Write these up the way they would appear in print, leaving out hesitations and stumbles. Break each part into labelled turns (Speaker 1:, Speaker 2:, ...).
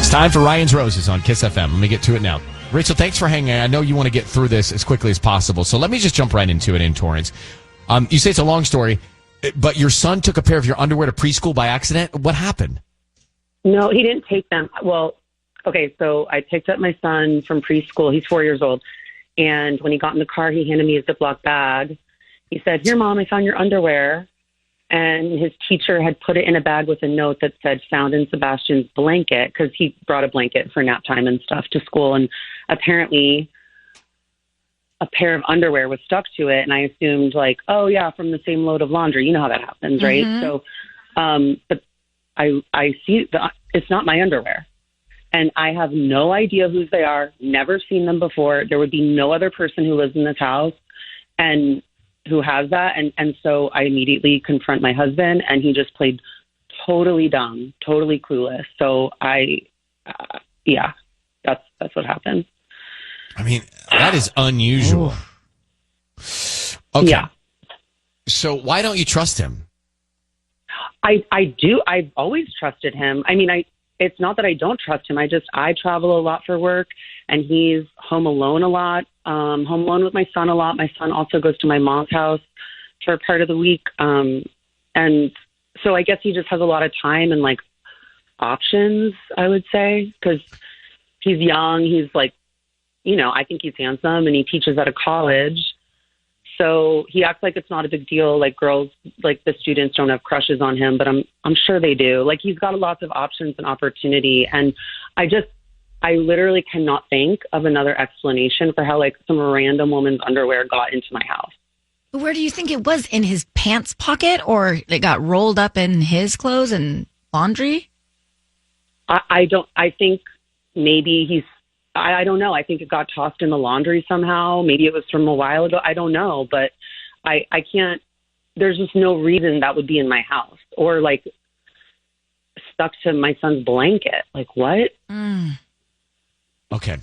Speaker 1: It's time for Ryan's Roses on Kiss FM. Let me get to it now. Rachel, thanks for hanging out. I know you want to get through this as quickly as possible, so let me just jump right into it in Torrance. You say it's a long story, but your son took a pair of your underwear to preschool by accident. What happened?
Speaker 2: No, he didn't take them. Well, okay, so I picked up my son from preschool. He's 4 years old. And when he got in the car, he handed me a Ziploc bag. He said, "Here, Mom, I found your underwear." And his teacher had put it in a bag with a note that said, "Found in Sebastian's blanket," because he brought a blanket for nap time and stuff to school. And apparently a pair of underwear was stuck to it. And I assumed, like, oh, yeah, from the same load of laundry. You know how that happens, right?
Speaker 3: Mm-hmm.
Speaker 2: So, but I see it's not my underwear. And I have no idea whose they are, never seen them before. There would be no other person who lives in this house and who has that. And so I immediately confront my husband, and he just played totally dumb, totally clueless. So yeah, that's what happened.
Speaker 1: I mean, that is unusual. Okay.
Speaker 2: Yeah.
Speaker 1: So why don't you trust him?
Speaker 2: I do. I've always trusted him. I mean, it's not that I don't trust him. I travel a lot for work, and he's home alone a lot, home alone with my son a lot. My son also goes to my mom's house for part of the week. And so I guess he just has a lot of time and like options, I would say, because he's young. He's like, I think he's handsome, and he teaches at a college. So he acts like it's not a big deal. Like girls, like the students don't have crushes on him, but I'm sure they do. Like he's got lots of options and opportunity. And I literally cannot think of another explanation for how like some random woman's underwear got into my house.
Speaker 3: Where do you think it was? In his pants pocket, or it got rolled up in his clothes and laundry?
Speaker 2: I think maybe I don't know. I think it got tossed in the laundry somehow. Maybe it was from a while ago. I don't know, but I can't, there's just no reason that would be in my house or like stuck to my son's blanket. Like what?
Speaker 1: Okay.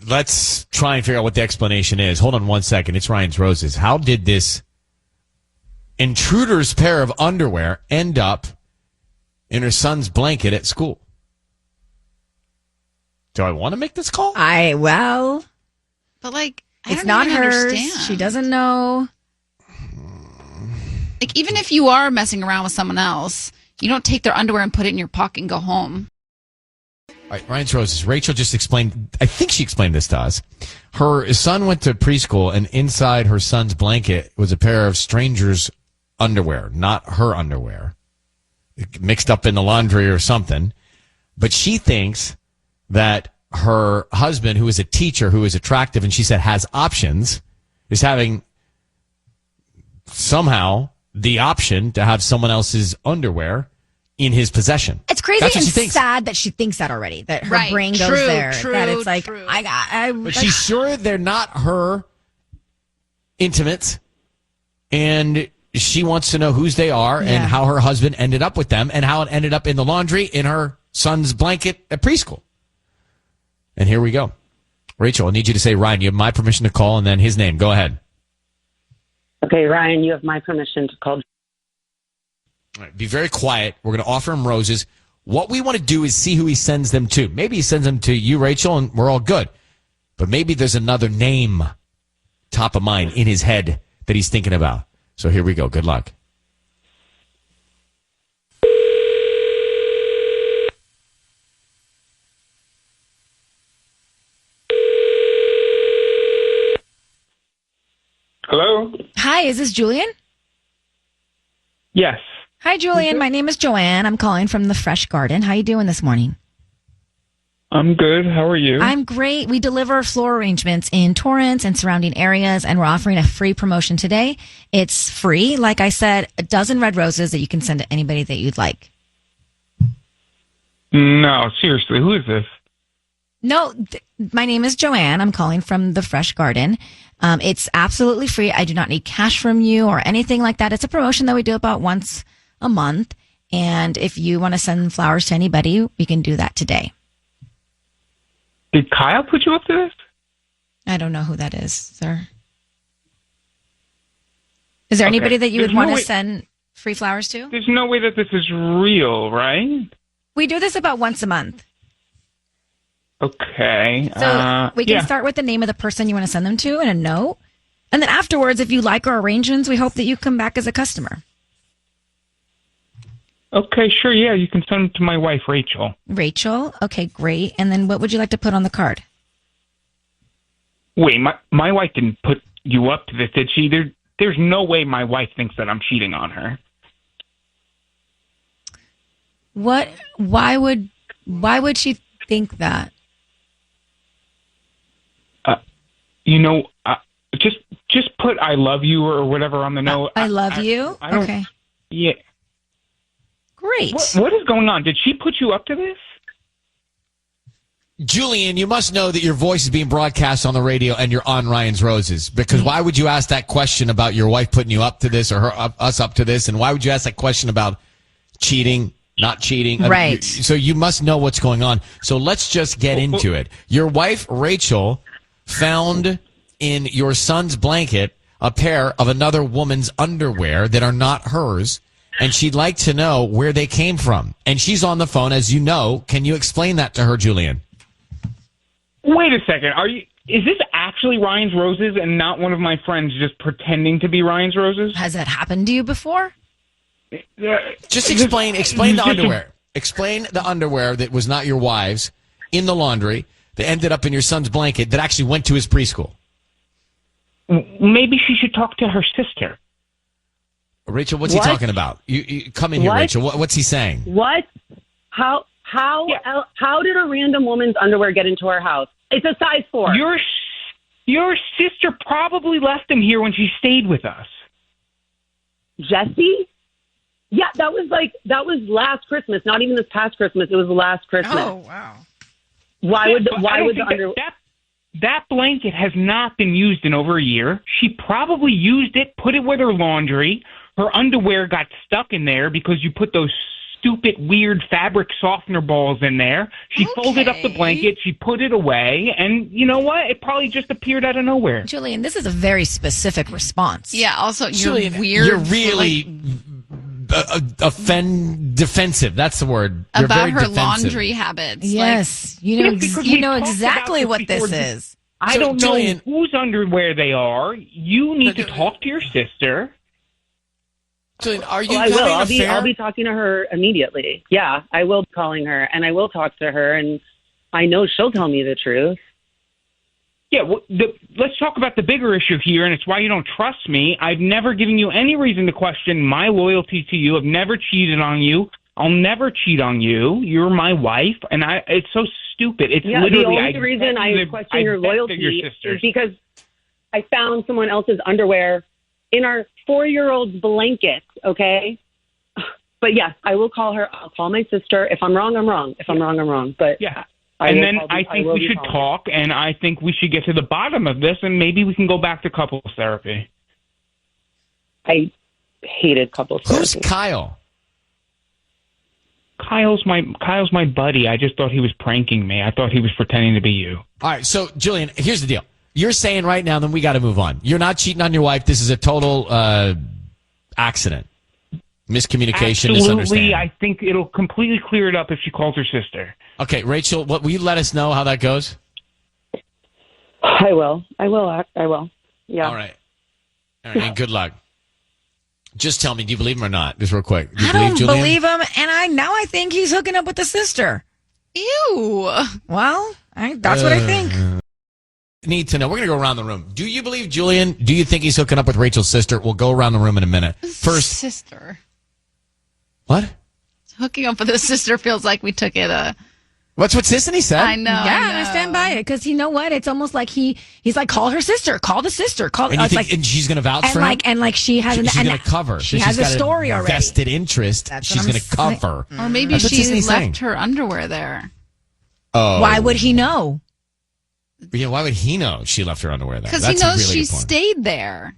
Speaker 1: Let's try and figure out what the explanation is. Hold on one second. It's Ryan's Roses. How did this intruder's pair of underwear end up in her son's blanket at school? Do I want to make this call?
Speaker 4: But like,
Speaker 3: it's not hers.
Speaker 4: Understand.
Speaker 3: She doesn't know.
Speaker 4: Like, even if you are messing around with someone else, you don't take their underwear and put it in your pocket and go home.
Speaker 1: All right, Ryan's Roses. Rachel just explained, I think she explained this to us. Her son went to preschool, and inside her son's blanket was a pair of strangers' underwear, not her underwear, mixed up in the laundry or something. But she thinks that her husband, who is a teacher, who is attractive, and she said has options, is having somehow the option to have someone else's underwear in his possession.
Speaker 3: It's crazy
Speaker 1: That's what
Speaker 3: and
Speaker 1: she thinks.
Speaker 3: sad that she thinks that already, that her
Speaker 4: Right.
Speaker 3: brain goes
Speaker 4: True,
Speaker 3: there.
Speaker 4: true,
Speaker 3: that it's like,
Speaker 4: true.
Speaker 1: But she's sure they're not her intimates, and she wants to know whose they are and how her husband ended up with them and how it ended up in the laundry in her son's blanket at preschool. And here we go. Rachel, I need you to say, Ryan, you have my permission to call, and then his name. Go ahead.
Speaker 2: Okay, Ryan, you have my permission to call.
Speaker 1: All right, be very quiet. We're going to offer him roses. What we want to do is see who he sends them to. Maybe he sends them to you, Rachel, and we're all good. But maybe there's another name top of mind in his head that he's thinking about. So here we go. Good luck.
Speaker 5: Hello?
Speaker 3: Hi, is this Julian?
Speaker 5: Yes.
Speaker 3: Hi, Julian. My name is Joanne. I'm calling from the Fresh Garden. How you doing this morning?
Speaker 5: I'm good. How are you?
Speaker 3: I'm great. We deliver floral arrangements in Torrance and surrounding areas, and we're offering a free promotion today. It's free. Like I said, a dozen red roses that you can send to anybody that you'd like.
Speaker 5: No, seriously. Who is this?
Speaker 3: No, my name is Joanne. I'm calling from the Fresh Garden. It's absolutely free. I do not need cash from you or anything like that. It's a promotion that we do about once a month. And if you want to send flowers to anybody, we can do that today.
Speaker 5: Did Kyle put you up to this?
Speaker 3: I don't know who that is, sir. Is there anybody that you would want to send free flowers to?
Speaker 5: There's no way that this is real, right?
Speaker 3: We do this about once a month.
Speaker 5: Okay.
Speaker 3: So we can
Speaker 5: yeah.
Speaker 3: start with the name of the person you want to send them to and a note. And then afterwards, if you like our arrangements, we hope that you come back as a customer.
Speaker 5: Okay, sure. Yeah, you can send them to my wife, Rachel.
Speaker 3: Rachel. Okay, great. And then what would you like to put on the card?
Speaker 5: Wait, my wife didn't put you up to this, did she? There's no way my wife thinks that I'm cheating on her.
Speaker 3: What? Why would she think that?
Speaker 5: Just put "I love you" or whatever on the note.
Speaker 3: I love you.
Speaker 5: I don't,
Speaker 3: okay.
Speaker 5: Yeah.
Speaker 3: Great.
Speaker 5: What is going on? Did she put you up to this?
Speaker 1: Julian, you must know that your voice is being broadcast on the radio and you're on Ryan's Roses. Because why would you ask that question about your wife putting you up to this or us up to this? And why would you ask that question about cheating, not cheating?
Speaker 3: Right.
Speaker 1: So you must know what's going on. So let's just get into it. Your wife, Rachel, found in your son's blanket a pair of another woman's underwear that are not hers. And she'd like to know where they came from. And she's on the phone, as you know. Can you explain that to her, Julian?
Speaker 5: Wait a second. Is this actually Ryan's Roses and not one of my friends just pretending to be Ryan's Roses?
Speaker 3: Has that happened to you before?
Speaker 1: Just explain the underwear. Explain the underwear that was not your wife's in the laundry that ended up in your son's blanket that actually went to his preschool.
Speaker 5: Maybe she should talk to her sister.
Speaker 1: Rachel, what's he talking about? You come in here, Rachel. What's he saying?
Speaker 2: What? How did a random woman's underwear get into our house? It's a size 4.
Speaker 5: Your sister probably left them here when she stayed with us.
Speaker 2: Jesse? Yeah, that was last Christmas. Not even this past Christmas. It was last Christmas.
Speaker 4: Oh, wow.
Speaker 2: Why would the underwear?
Speaker 5: That blanket has not been used in over a year. She probably used it, put it with her laundry. Her underwear got stuck in there because you put those stupid, weird fabric softener balls in there. She folded up the blanket. She put it away. And you know what? It probably just appeared out of nowhere.
Speaker 3: Julian, this is a very specific response.
Speaker 4: Yeah, also, you're
Speaker 1: Julian,
Speaker 4: weird.
Speaker 1: You're really defensive. That's the word. You're
Speaker 4: about
Speaker 1: very
Speaker 4: her
Speaker 1: defensive.
Speaker 4: laundry habits.
Speaker 3: Yes.
Speaker 5: Because
Speaker 3: You
Speaker 5: we
Speaker 3: know
Speaker 5: talked
Speaker 3: exactly
Speaker 5: about
Speaker 3: what
Speaker 5: this
Speaker 3: this
Speaker 5: before.
Speaker 3: is.
Speaker 5: I
Speaker 1: So,
Speaker 5: don't know
Speaker 1: Julian-
Speaker 5: whose underwear they are. You need to talk to your sister.
Speaker 1: Julian, are you
Speaker 2: Well, I will.
Speaker 1: having an affair?
Speaker 2: I'll be talking to her immediately. Yeah, I will be calling her, and I will talk to her, and I know she'll tell me the truth.
Speaker 5: Yeah, let's talk about the bigger issue here, and it's why you don't trust me. I've never given you any reason to question my loyalty to you. I've never cheated on you. I'll never cheat on you. You're my wife, and it's so stupid. It's
Speaker 2: Yeah,
Speaker 5: literally
Speaker 2: the only reason I question your loyalty is because I found someone else's underwear in our 4-year-old's blanket, okay? But yes, I will call her. I'll call my sister. If I'm wrong, I'm wrong. If I'm wrong, I'm wrong. But
Speaker 5: yeah.
Speaker 2: I
Speaker 5: And
Speaker 2: will
Speaker 5: then
Speaker 2: call-
Speaker 5: I think we
Speaker 2: will
Speaker 5: should
Speaker 2: be calling.
Speaker 5: talk, and I think we should get to the bottom of this, and maybe we can go back to couples therapy.
Speaker 2: I hated couples
Speaker 1: Who's
Speaker 2: therapy.
Speaker 1: Kyle?
Speaker 5: Kyle's my buddy. I just thought he was pranking me. I thought he was pretending to be you.
Speaker 1: All right, so Julian, here's the deal. You're saying right now, then we got to move on. You're not cheating on your wife. This is a total accident, miscommunication,
Speaker 5: Absolutely,
Speaker 1: misunderstanding.
Speaker 5: I think it'll completely clear it up if she calls her sister.
Speaker 1: Okay, Rachel, will you let us know how that goes?
Speaker 2: I will. I will. Yeah.
Speaker 1: All right, and good luck. Just tell me, do you believe him or not? Just real quick. Do you
Speaker 3: I don't
Speaker 1: Julian?
Speaker 3: believe him, and I think he's hooking up with the sister.
Speaker 4: Ew.
Speaker 3: Well, that's what I think.
Speaker 1: Need to know. We're going to go around the room. Do you believe Julian? Do you think he's hooking up with Rachel's sister? We'll go around the room in a minute. First,
Speaker 4: Sister.
Speaker 1: what?
Speaker 4: Hooking up with a sister feels like we took it
Speaker 1: What's what Sissany said?
Speaker 4: I know.
Speaker 3: Yeah, I stand by it because you know what? It's almost like he's like, call her sister, call the sister, call.
Speaker 1: And you
Speaker 3: it's
Speaker 1: think
Speaker 3: like,
Speaker 1: and she's going to vouch
Speaker 3: and
Speaker 1: for
Speaker 3: like,
Speaker 1: him?
Speaker 3: and like she has
Speaker 1: She's
Speaker 3: an,
Speaker 1: going to cover.
Speaker 3: She
Speaker 1: So
Speaker 3: has
Speaker 1: she's
Speaker 3: a
Speaker 1: got
Speaker 3: story already.
Speaker 1: vested interest.
Speaker 3: That's
Speaker 1: She's
Speaker 3: what
Speaker 1: going
Speaker 3: I'm
Speaker 1: to cover.
Speaker 4: Or maybe
Speaker 1: That's what
Speaker 4: she
Speaker 1: Sisney's
Speaker 4: left
Speaker 1: saying.
Speaker 4: her underwear there.
Speaker 1: Oh,
Speaker 3: Why would he know?
Speaker 1: Yeah, why would he know she left her underwear there?
Speaker 4: Because he
Speaker 1: That's a
Speaker 4: knows
Speaker 1: really
Speaker 4: she
Speaker 1: good point.
Speaker 4: stayed there.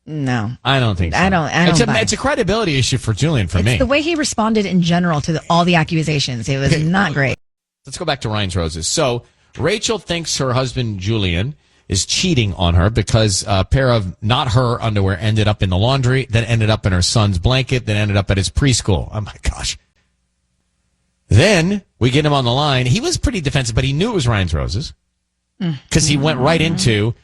Speaker 3: No,
Speaker 1: I don't think so.
Speaker 3: I don't buy
Speaker 1: It's a
Speaker 3: it.
Speaker 1: credibility issue for Julian, for me.
Speaker 3: It's the way he responded in general to all the accusations. It was not great.
Speaker 1: Let's go back to Ryan's Roses. So Rachel thinks her husband, Julian, is cheating on her because a pair of not her underwear ended up in the laundry, then ended up in her son's blanket, then ended up at his preschool. Oh, my gosh. Then we get him on the line. He was pretty defensive, but he knew it was Ryan's Roses because he went right into,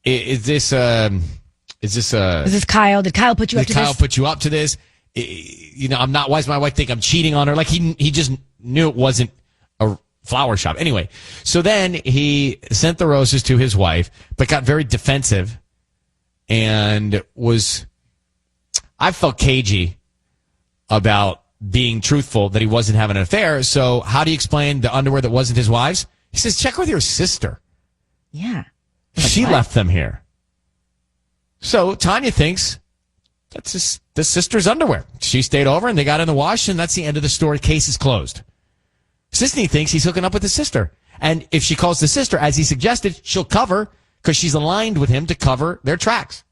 Speaker 1: is this
Speaker 3: Kyle? Did Kyle put you up to
Speaker 1: Kyle
Speaker 3: this?
Speaker 1: put you up to this? I'm not, why does my wife think I'm cheating on her? Like he just knew it wasn't a flower shop. Anyway, so then he sent the roses to his wife, but got very defensive and I felt cagey about being truthful that he wasn't having an affair. So how do you explain the underwear that wasn't his wife's? He says, check with your sister.
Speaker 3: Yeah.
Speaker 1: She left them here. So Tanya thinks that's the sister's underwear. She stayed over and they got in the wash, and that's the end of the story. Case is closed. Sisney thinks he's hooking up with his sister. And if she calls the sister, as he suggested, she'll cover because she's aligned with him to cover their tracks.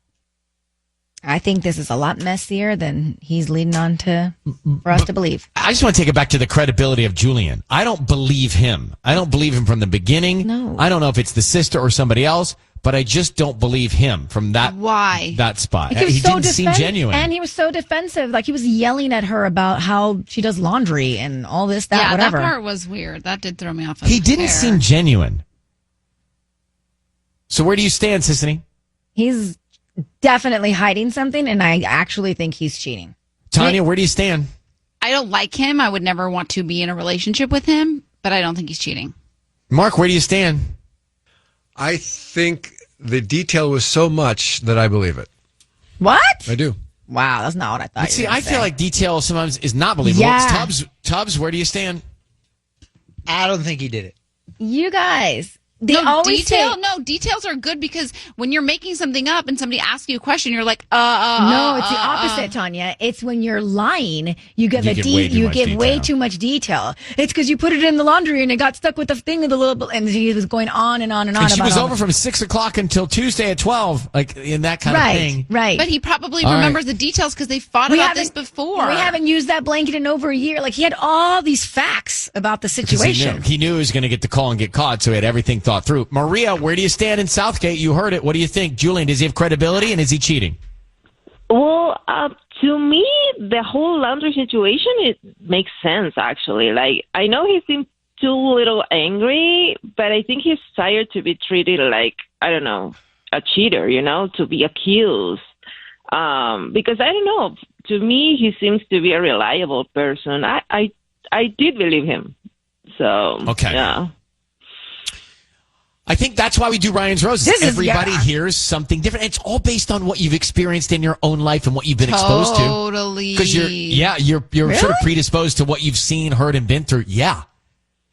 Speaker 3: I think this is a lot messier than he's leading on to for us to believe.
Speaker 1: I just want to take it back to the credibility of Julian. I don't believe him. I don't believe him from the beginning.
Speaker 3: No.
Speaker 1: I don't know if it's the sister or somebody else, but I just don't believe him from that spot.
Speaker 3: Like
Speaker 1: He didn't seem genuine.
Speaker 3: And he was so defensive. Like he was yelling at her about how she does laundry and all this, that, whatever.
Speaker 4: That part was weird. That did throw me off.
Speaker 1: He didn't seem genuine. So where do you stand, Sissany?
Speaker 3: He's definitely hiding something, and I actually think he's cheating.
Speaker 1: Tanya, where do you stand?
Speaker 4: I don't like him. I would never want to be in a relationship with him, but I don't think he's cheating.
Speaker 1: Mark, where do you stand?
Speaker 6: I think the detail was so much that I believe it.
Speaker 3: What?
Speaker 6: I do.
Speaker 3: Wow, that's not what I thought.
Speaker 1: See, I feel like detail sometimes is not believable.
Speaker 3: Yeah.
Speaker 1: Tubbs, where do you stand?
Speaker 7: I don't think he did it.
Speaker 3: You guys, they always say,
Speaker 4: details are good because when you're making something up and somebody asks you a question, you're like,
Speaker 3: no, it's the opposite, Tanya. It's when you're lying, you give way too much detail. It's because you put it in the laundry and it got stuck with the thing of the little, and he was going on and on and on.
Speaker 1: And she was over from 6:00 until Tuesday at 12, like in that kind of thing.
Speaker 3: Right.
Speaker 4: But he probably remembers the details because they fought about this before.
Speaker 3: We haven't used that blanket in over a year. Like he had all these facts about the situation.
Speaker 1: He knew he was going to get the call and get caught, so he had everything thought through. Maria, where do you stand in Southgate? You heard it. What do you think? Julian, does he have credibility and is he cheating?
Speaker 8: Well, to me, the whole laundry situation, it makes sense, actually. Like, I know he seems too little angry, but I think he's tired to be treated like, I don't know, a cheater, to be accused. Because, I don't know, to me, he seems to be a reliable person. I did believe him. So,
Speaker 1: okay.
Speaker 8: Yeah.
Speaker 1: I think that's why we do Ryan's Roses. Everybody hears something different. It's all based on what you've experienced in your own life and what you've been exposed to.
Speaker 4: Totally.
Speaker 1: Because you're sort of predisposed to what you've seen, heard, and been through. Yeah.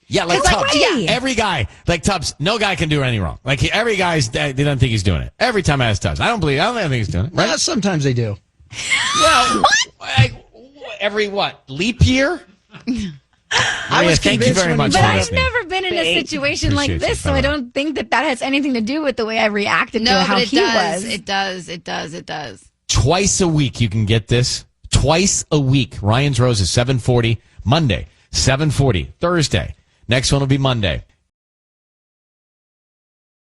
Speaker 1: Yeah, like Tubbs. Every guy, like Tubbs, no guy can do anything wrong. Like every guy, they don't think he's doing it. Every time I ask Tubbs, I don't think he's doing it. Right?
Speaker 7: Well, sometimes they do.
Speaker 1: Well, every leap year? Maria, thank you very much.
Speaker 3: But
Speaker 1: for
Speaker 3: I've
Speaker 1: listening.
Speaker 3: never been in a situation like
Speaker 1: Appreciate
Speaker 3: this,
Speaker 1: you,
Speaker 3: so I don't think that has anything to do with the way I reacted to how he was.
Speaker 4: It does.
Speaker 1: Twice a week you can get this. Twice a week. Ryan's Roses, 7:40 Monday, 7:40 Thursday. Next one will be Monday.